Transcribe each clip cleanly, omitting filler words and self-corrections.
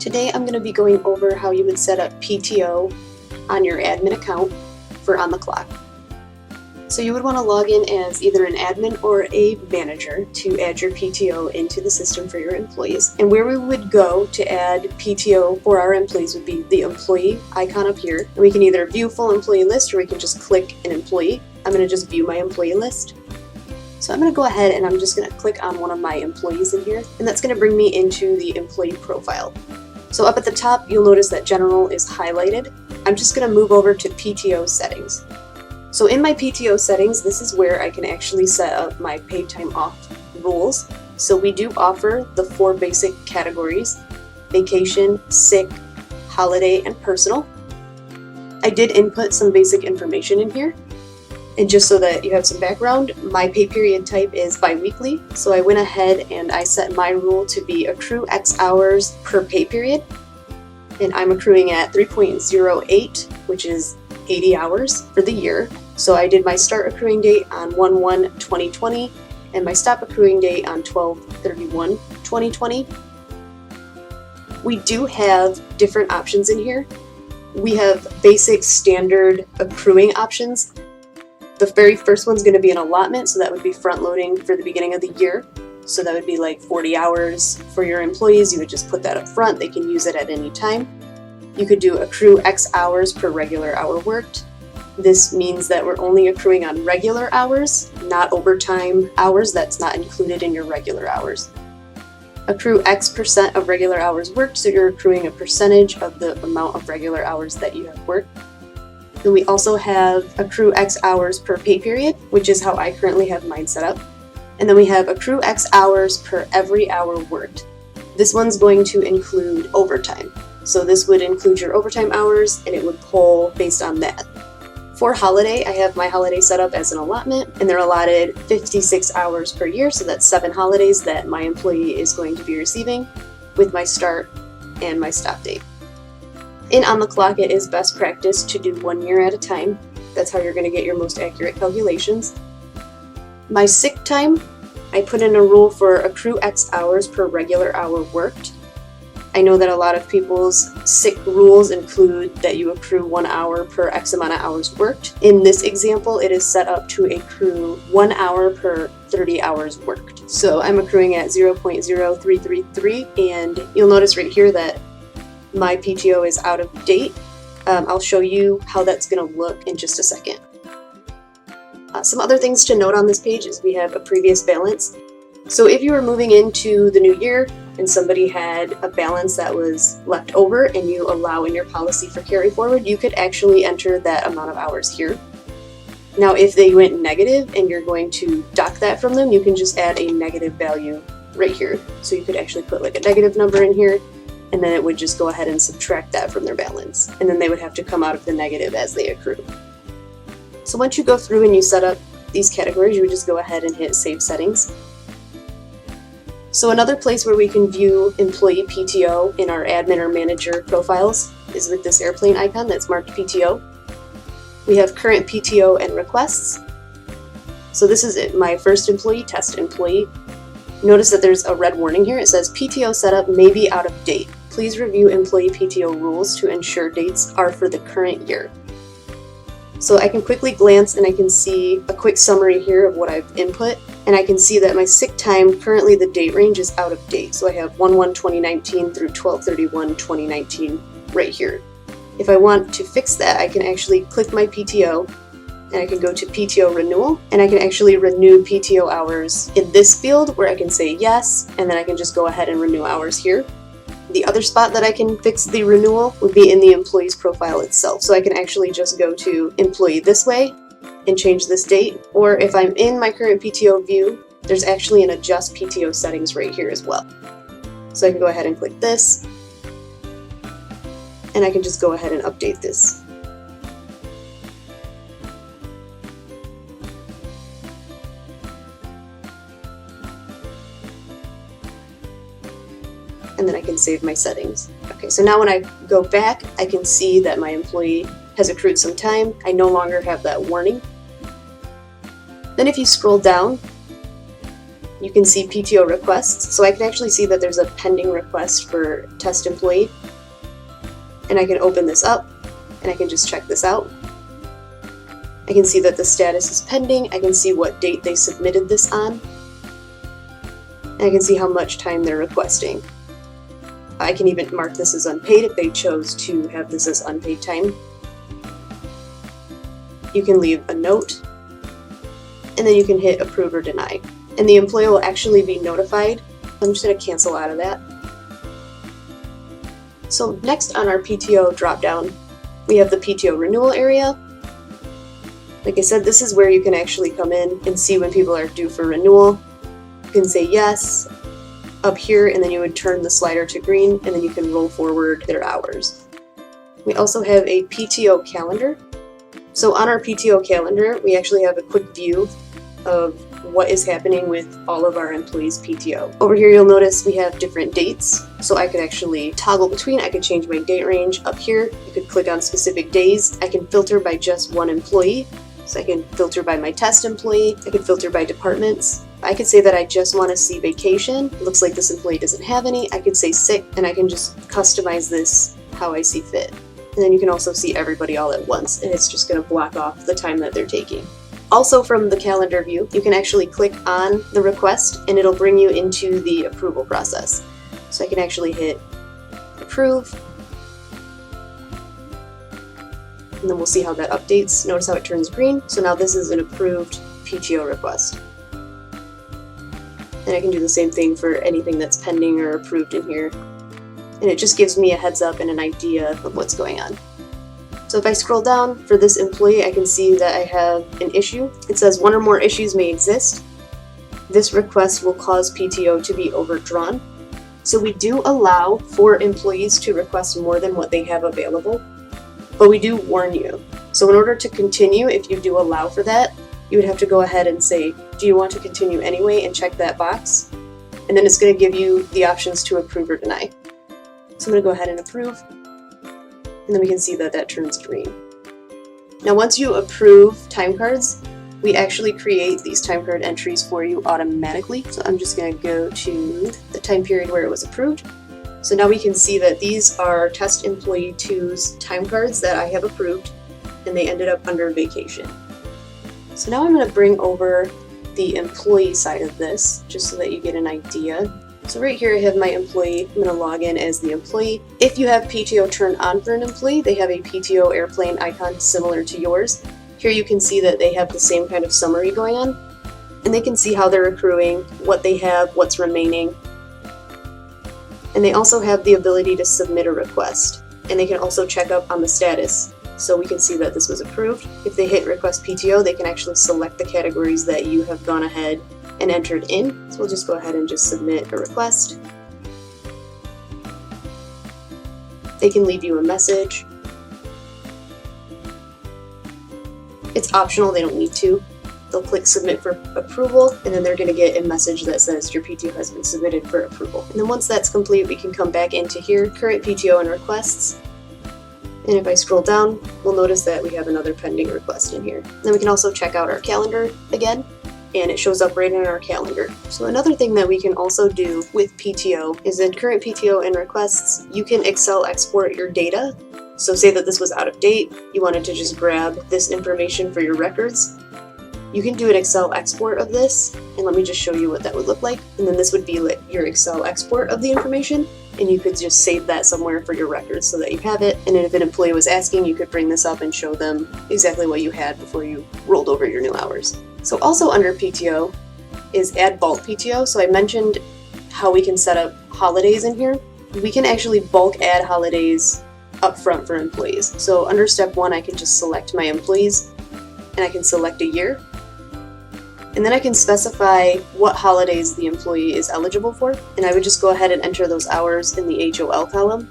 Today I'm going to be going over how you would set up PTO on your admin account for OnTheClock. So you would want to log in as either an admin or a manager to add your PTO into the system for your employees. And where we would go to add PTO for our employees would be the employee icon up here. And we can either view full employee list or we can just click an employee. I'm going to just view my employee list. So I'm going to go ahead and I'm just going to click on one of my employees in here, and that's going to bring me into the employee profile. So up at the top, you'll notice that General is highlighted. I'm just going to move over to PTO settings. So in my PTO settings, this is where I can actually set up my paid time off rules. So we do offer the 4 basic categories: vacation, sick, holiday, and personal. I did input some basic information in here. And just so that you have some background, my pay period type is bi-weekly. So I went ahead and I set my rule to be accrue X hours per pay period. And I'm accruing at 3.08, which is 80 hours for the year. So I did my start accruing date on 1/1/2020 and my stop accruing date on 12/31/2020. We do have different options in here. We have basic standard accruing options. The very first one's going to be an allotment, so that would be front loading for the beginning of the year. So that would be like 40 hours for your employees. You would just put that up front. They can use it at any time. You could do accrue X hours per regular hour worked. This means that we're only accruing on regular hours, not overtime hours. That's not included in your regular hours. Accrue X% of regular hours worked, so you're accruing a percentage of the amount of regular hours that you have worked. Then we also have accrue X hours per pay period, which is how I currently have mine set up. And then we have accrue X hours per every hour worked. This one's going to include overtime. So this would include your overtime hours, and it would pull based on that. For holiday, I have my holiday set up as an allotment, and they're allotted 56 hours per year, so that's 7 holidays that my employee is going to be receiving with my start and my stop date. In OnTheClock, it is best practice to do 1 year at a time. That's how you're going to get your most accurate calculations. My sick time, I put in a rule for accrue X hours per regular hour worked. I know that a lot of people's sick rules include that you accrue 1 hour per X amount of hours worked. In this example, it is set up to accrue 1 hour per 30 hours worked. So I'm accruing at 0.0333, and you'll notice right here that my PTO is out of date. I'll show you how that's going to look in just a second. Some other things to note on this page is we have a previous balance. So if you were moving into the new year and somebody had a balance that was left over and you allow in your policy for carry forward, you could actually enter that amount of hours here. Now if they went negative and you're going to dock that from them, you can just add a negative value right here. So you could actually put like a negative number in here, and then it would just go ahead and subtract that from their balance. And then they would have to come out of the negative as they accrue. So once you go through and you set up these categories, you would just go ahead and hit Save Settings. So another place where we can view employee PTO in our admin or manager profiles is with this airplane icon that's marked PTO. We have current PTO and requests. So this is it, my first employee, test employee. Notice that there's a red warning here. It says PTO setup may be out of date. Please review employee PTO rules to ensure dates are for the current year. So I can quickly glance and I can see a quick summary here of what I've input. And I can see that my sick time, currently the date range is out of date. So I have 1/1/2019 through 12/31/2019 right here. If I want to fix that, I can actually click my PTO and I can go to PTO renewal, and I can actually renew PTO hours in this field where I can say yes, and then I can just go ahead and renew hours here. The other spot that I can fix the renewal would be in the employee's profile itself. So I can actually just go to employee this way and change this date. Or if I'm in my current PTO view, there's actually an adjust PTO settings right here as well. So I can go ahead and click this, and I can just go ahead and update this. And then I can save my settings. Okay, so now when I go back, I can see that my employee has accrued some time. I no longer have that warning. Then if you scroll down, you can see PTO requests. So I can actually see that there's a pending request for test employee. And I can open this up and I can just check this out. I can see that the status is pending. I can see what date they submitted this on. And I can see how much time they're requesting. I can even mark this as unpaid if they chose to have this as unpaid time. You can leave a note, and then you can hit approve or deny. And the employee will actually be notified. I'm just going to cancel out of that. So next on our PTO dropdown, we have the PTO renewal area. Like I said, this is where you can actually come in and see when people are due for renewal. You can say yes up here, and then you would turn the slider to green, and then you can roll forward their hours. We also have a PTO calendar. So on our PTO calendar, we actually have a quick view of what is happening with all of our employees' PTO. Over here you'll notice we have different dates, so I could actually toggle between. I could change my date range up here. You could click on specific days. I can filter by just one employee, so I can filter by my test employee. I can filter by departments. I could say that I just want to see vacation. It looks like this employee doesn't have any. I could say sick, and I can just customize this how I see fit. And then you can also see everybody all at once, and it's just going to block off the time that they're taking. Also from the calendar view, you can actually click on the request and it'll bring you into the approval process. So I can actually hit approve, and then we'll see how that updates. Notice how it turns green. So now this is an approved PTO request. And I can do the same thing for anything that's pending or approved in here. And it just gives me a heads up and an idea of what's going on. So if I scroll down for this employee, I can see that I have an issue. It says one or more issues may exist. This request will cause PTO to be overdrawn. So we do allow for employees to request more than what they have available, but we do warn you. So in order to continue, if you do allow for that, you would have to go ahead and say, do you want to continue anyway, and check that box. And then it's going to give you the options to approve or deny. So I'm going to go ahead and approve. And then we can see that that turns green. Now once you approve time cards, we actually create these time card entries for you automatically. So I'm just going to go to the time period where it was approved. So now we can see that these are test employee 2's time cards that I have approved, and they ended up under vacation. So now I'm going to bring over the employee side of this, just so that you get an idea. So right here I have my employee. I'm going to log in as the employee. If you have PTO turned on for an employee, they have a PTO airplane icon similar to yours. Here you can see that they have the same kind of summary going on, and they can see how they're accruing, what they have, what's remaining. And they also have the ability to submit a request, and they can also check up on the status. So we can see that this was approved. If they hit request PTO, they can actually select the categories that you have gone ahead and entered in. So we'll just go ahead and just submit a request. They can leave you a message. It's optional, they don't need to. They'll click submit for approval, and then they're going to get a message that says your PTO has been submitted for approval. And then once that's complete, we can come back into here, current PTO and requests. And if I scroll down, we'll notice that we have another pending request in here. Then we can also check out our calendar again, and it shows up right in our calendar. So another thing that we can also do with PTO is in current PTO and requests, you can Excel export your data. So say that this was out of date, you wanted to just grab this information for your records. You can do an Excel export of this, and let me just show you what that would look like. And then this would be like your Excel export of the information, and you could just save that somewhere for your records so that you have it. And then if an employee was asking, you could bring this up and show them exactly what you had before you rolled over your new hours. So also under PTO is add bulk PTO. So I mentioned how we can set up holidays in here. We can actually bulk add holidays up front for employees. So under step 1, I can just select my employees, and I can select a year. And then I can specify what holidays the employee is eligible for. And I would just go ahead and enter those hours in the HOL column.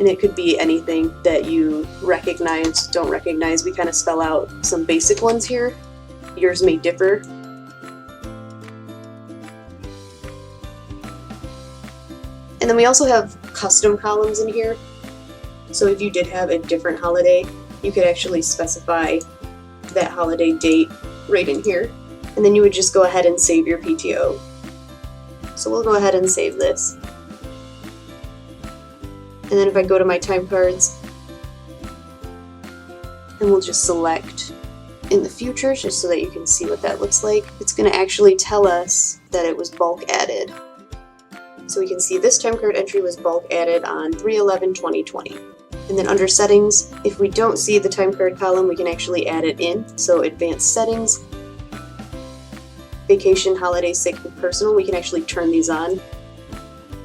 And it could be anything that you recognize, don't recognize. We kind of spell out some basic ones here. Yours may differ. And then we also have custom columns in here. So if you did have a different holiday, you could actually specify that holiday date right in here. and then you would just go ahead and save your PTO. So we'll go ahead and save this. And then if I go to my time cards, and we'll just select in the future just so that you can see what that looks like. It's going to actually tell us that it was bulk added. So we can see this time card entry was bulk added on 3/11/2020. And then under settings, if we don't see the time card column, we can actually add it in. So advanced settings, vacation, holiday, sick, and personal, we can actually turn these on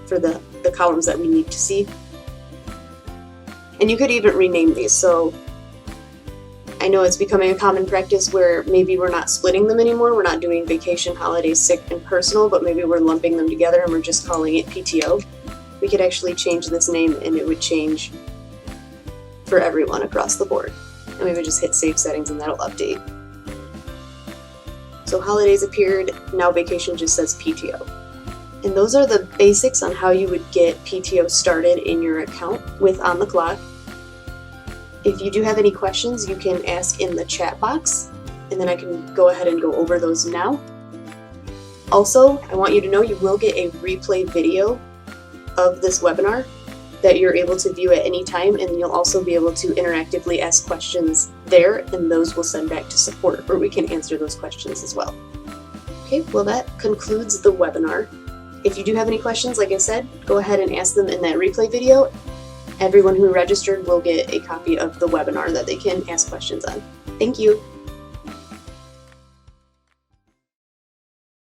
for the columns that we need to see. And you could even rename these. So I know it's becoming a common practice where maybe we're not splitting them anymore. We're not doing vacation, holiday, sick, and personal, but maybe we're lumping them together and we're just calling it PTO. We could actually change this name and it would change for everyone across the board. And we would just hit save settings and that'll update. So holidays appeared, now vacation just says PTO. And those are the basics on how you would get PTO started in your account with OnTheClock. If you do have any questions, you can ask in the chat box, and then I can go ahead and go over those now. Also, I want you to know you will get a replay video of this webinar that you're able to view at any time, and you'll also be able to interactively ask questions there, and those will send back to support, or we can answer those questions as well. Okay, well that concludes the webinar. If you do have any questions, like I said, go ahead and ask them in that replay video. Everyone who registered will get a copy of the webinar that they can ask questions on. Thank you.